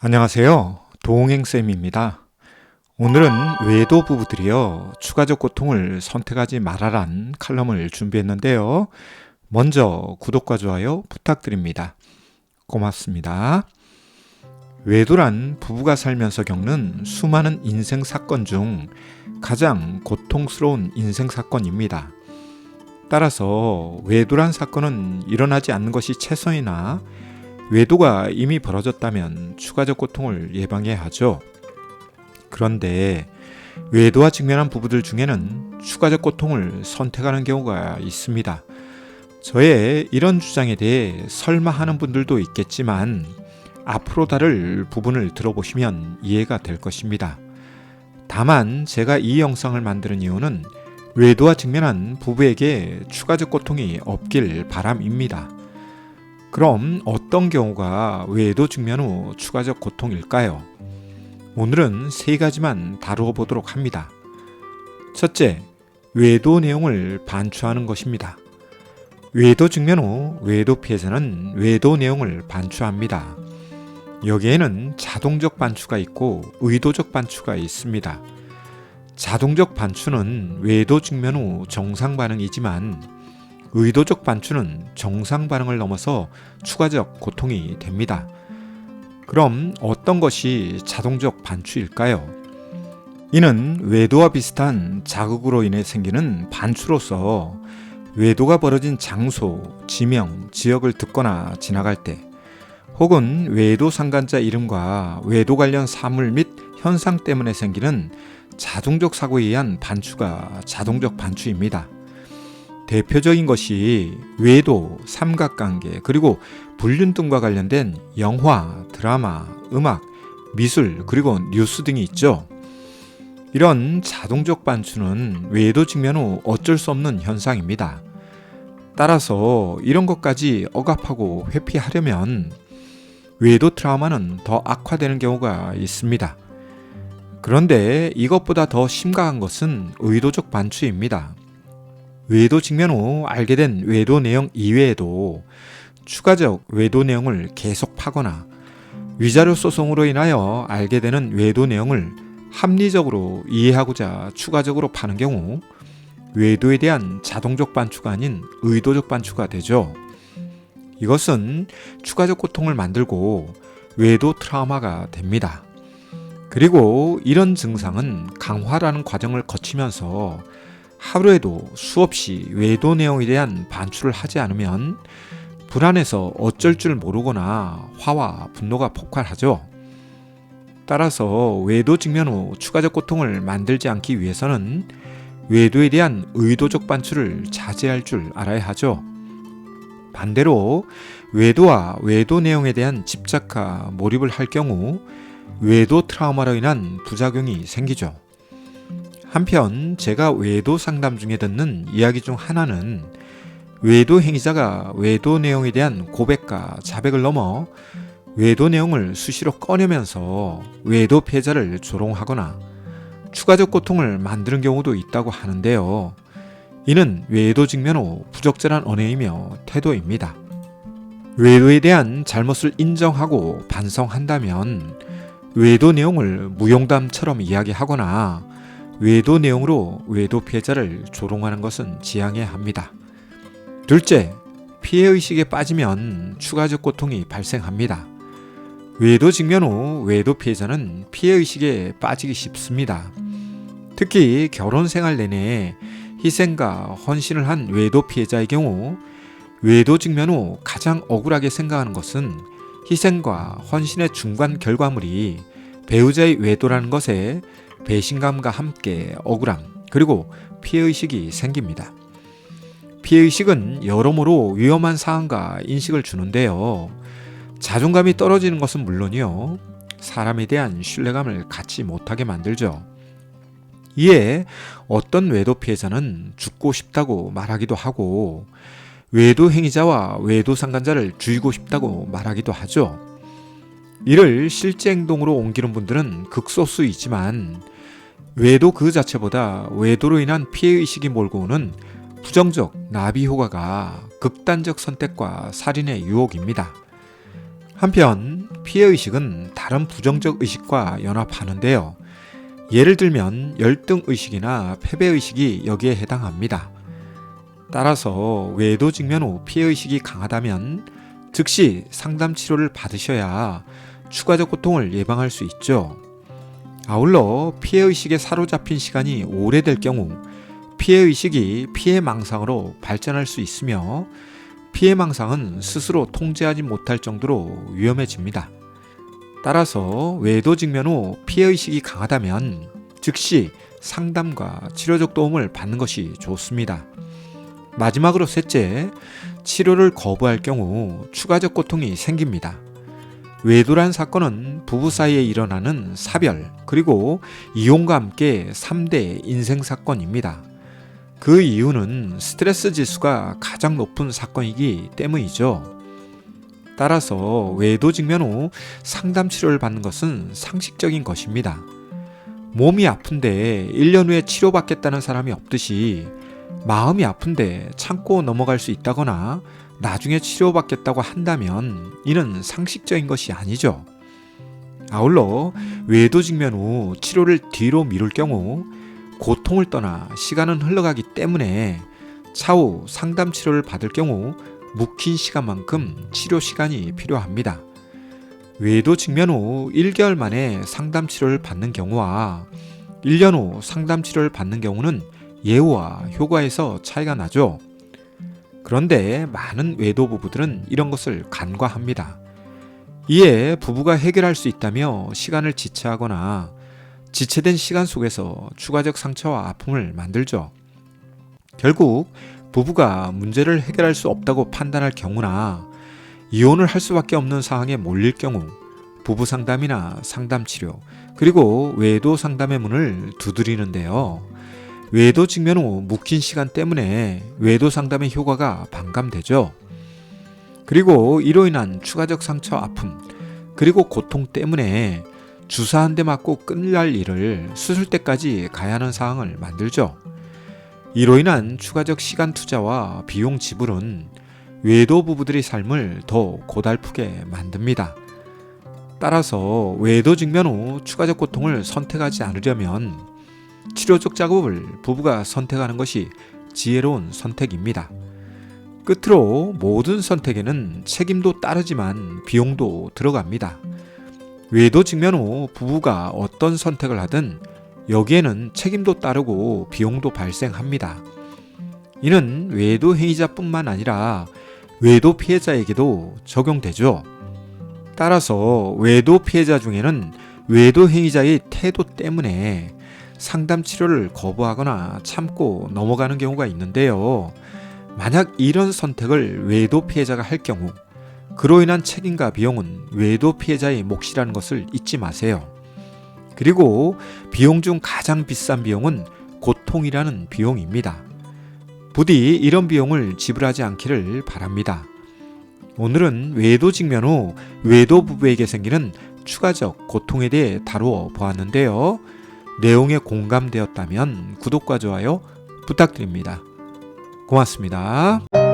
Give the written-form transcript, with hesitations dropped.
안녕하세요. 도홍행쌤입니다. 오늘은 외도 부부들이여 추가적 고통을 선택하지 말아란 칼럼을 준비했는데요. 먼저 구독과 좋아요 부탁드립니다. 고맙습니다. 외도란 부부가 살면서 겪는 수많은 인생 사건 중 가장 고통스러운 인생 사건입니다. 따라서 외도란 사건은 일어나지 않는 것이 최선이나 외도가 이미 벌어졌다면 추가적 고통을 예방해야 하죠. 그런데 외도와 직면한 부부들 중에는 추가적 고통을 선택하는 경우가 있습니다. 저의 이런 주장에 대해 설마 하는 분들도 있겠지만 앞으로 다룰 부분을 들어보시면 이해가 될 것입니다. 다만 제가 이 영상을 만드는 이유는 외도와 직면한 부부에게 추가적 고통이 없길 바람입니다. 그럼 어떤 경우가 외도 직면 후 추가적 고통일까요? 오늘은 세 가지만 다루어 보도록 합니다. 첫째, 외도 내용을 반추하는 것입니다. 외도 직면 후 외도 피해자는 외도 내용을 반추합니다. 여기에는 자동적 반추가 있고 의도적 반추가 있습니다. 자동적 반추는 외도 직면 후 정상 반응이지만 의도적 반추는 정상 반응을 넘어서 추가적 고통이 됩니다. 그럼 어떤 것이 자동적 반추일까요? 이는 외도와 비슷한 자극으로 인해 생기는 반추로서 외도가 벌어진 장소, 지명, 지역을 듣거나 지나갈 때 혹은 외도 상간자 이름과 외도 관련 사물 및 현상 때문에 생기는 자동적 사고에 의한 반추가 자동적 반추입니다. 대표적인 것이 외도, 삼각관계, 그리고 불륜 등과 관련된 영화, 드라마, 음악, 미술, 그리고 뉴스 등이 있죠. 이런 자동적 반추는 외도 직면 후 어쩔 수 없는 현상입니다. 따라서 이런 것까지 억압하고 회피하려면 외도 트라우마는 더 악화되는 경우가 있습니다. 그런데 이것보다 더 심각한 것은 의도적 반추입니다. 외도 직면 후 알게 된 외도 내용 이외에도 추가적 외도 내용을 계속 파거나 위자료 소송으로 인하여 알게 되는 외도 내용을 합리적으로 이해하고자 추가적으로 파는 경우 외도에 대한 자동적 반추가 아닌 의도적 반추가 되죠. 이것은 추가적 고통을 만들고 외도 트라우마가 됩니다. 그리고 이런 증상은 강화라는 과정을 거치면서 하루에도 수없이 외도 내용에 대한 반추를 하지 않으면 불안해서 어쩔 줄 모르거나 화와 분노가 폭발하죠. 따라서 외도 직면 후 추가적 고통을 만들지 않기 위해서는 외도에 대한 의도적 반추를 자제할 줄 알아야 하죠. 반대로 외도와 외도 내용에 대한 집착과 몰입을 할 경우 외도 트라우마로 인한 부작용이 생기죠. 한편 제가 외도 상담 중에 듣는 이야기 중 하나는 외도 행위자가 외도 내용에 대한 고백과 자백을 넘어 외도 내용을 수시로 꺼내면서 외도 피해자를 조롱하거나 추가적 고통을 만드는 경우도 있다고 하는데요. 이는 외도 직면 후 부적절한 언어이며 태도입니다. 외도에 대한 잘못을 인정하고 반성한다면 외도 내용을 무용담처럼 이야기하거나 외도 내용으로 외도 피해자를 조롱하는 것은 지양해야 합니다. 둘째, 피해의식에 빠지면 추가적 고통이 발생합니다. 외도 직면 후 외도 피해자는 피해의식에 빠지기 쉽습니다. 특히 결혼 생활 내내 희생과 헌신을 한 외도 피해자의 경우 외도 직면 후 가장 억울하게 생각하는 것은 희생과 헌신의 중간 결과물이 배우자의 외도라는 것에 배신감과 함께 억울함 그리고 피해의식이 생깁니다. 피해의식은 여러모로 위험한 상황과 인식을 주는데요. 자존감이 떨어지는 것은 물론이요. 사람에 대한 신뢰감을 갖지 못하게 만들죠. 이에 어떤 외도 피해자는 죽고 싶다고 말하기도 하고 외도 행위자와 외도 상간자를 죽이고 싶다고 말하기도 하죠. 이를 실제 행동으로 옮기는 분들은 극소수이지만 외도 그 자체보다 외도로 인한 피해의식이 몰고 오는 부정적 나비 효과가 극단적 선택과 살인의 유혹입니다. 한편 피해의식은 다른 부정적 의식과 연합하는데요. 예를 들면 열등의식이나 패배의식이 여기에 해당합니다. 따라서 외도 직면 후 피해의식이 강하다면 즉시 상담 치료를 받으셔야 추가적 고통을 예방할 수 있죠. 아울러 피해의식에 사로잡힌 시간이 오래될 경우 피해의식이 피해망상으로 발전할 수 있으며 피해망상은 스스로 통제하지 못할 정도로 위험해집니다. 따라서 외도 직면 후 피해의식이 강하다면 즉시 상담과 치료적 도움을 받는 것이 좋습니다. 마지막으로 셋째, 치료를 거부할 경우 추가적 고통이 생깁니다. 외도란 사건은 부부 사이에 일어나는 사별 그리고 이혼과 함께 3대 인생 사건입니다. 그 이유는 스트레스 지수가 가장 높은 사건이기 때문이죠. 따라서 외도 직면 후 상담 치료를 받는 것은 상식적인 것입니다. 몸이 아픈데 1년 후에 치료받겠다는 사람이 없듯이 마음이 아픈데 참고 넘어갈 수 있다거나 나중에 치료받겠다고 한다면 이는 상식적인 것이 아니죠. 아울러 외도 직면 후 치료를 뒤로 미룰 경우 고통을 떠나 시간은 흘러가기 때문에 차후 상담 치료를 받을 경우 묵힌 시간만큼 치료 시간이 필요합니다. 외도 직면 후 1개월 만에 상담 치료를 받는 경우와 1년 후 상담 치료를 받는 경우는 예후와 효과에서 차이가 나죠. 그런데 많은 외도 부부들은 이런 것을 간과합니다. 이에 부부가 해결할 수 있다며 시간을 지체하거나 지체된 시간 속에서 추가적 상처와 아픔을 만들죠. 결국 부부가 문제를 해결할 수 없다고 판단할 경우나 이혼을 할 수밖에 없는 상황에 몰릴 경우 부부 상담이나 상담 치료 그리고 외도 상담의 문을 두드리는데요. 외도 직면 후 묵힌 시간 때문에 외도 상담의 효과가 반감되죠. 그리고 이로 인한 추가적 상처, 아픔 그리고 고통 때문에 주사 한 대 맞고 끝날 일을 수술 때까지 가야 하는 상황을 만들죠. 이로 인한 추가적 시간 투자와 비용 지불은 외도 부부들의 삶을 더 고달프게 만듭니다. 따라서 외도 직면 후 추가적 고통을 선택하지 않으려면 치료적 작업을 부부가 선택하는 것이 지혜로운 선택입니다. 끝으로 모든 선택에는 책임도 따르지만 비용도 들어갑니다. 외도 직면 후 부부가 어떤 선택을 하든 여기에는 책임도 따르고 비용도 발생합니다. 이는 외도 행위자뿐만 아니라 외도 피해자에게도 적용되죠. 따라서 외도 피해자 중에는 외도 행위자의 태도 때문에 상담 치료를 거부하거나 참고 넘어가는 경우가 있는데요. 만약 이런 선택을 외도 피해자가 할 경우 그로 인한 책임과 비용은 외도 피해자의 몫이라는 것을 잊지 마세요. 그리고 비용 중 가장 비싼 비용은 고통이라는 비용입니다. 부디 이런 비용을 지불하지 않기를 바랍니다. 오늘은 외도 직면 후 외도 부부에게 생기는 추가적 고통에 대해 다루어 보았는데요. 내용에 공감되었다면 구독과 좋아요 부탁드립니다. 고맙습니다.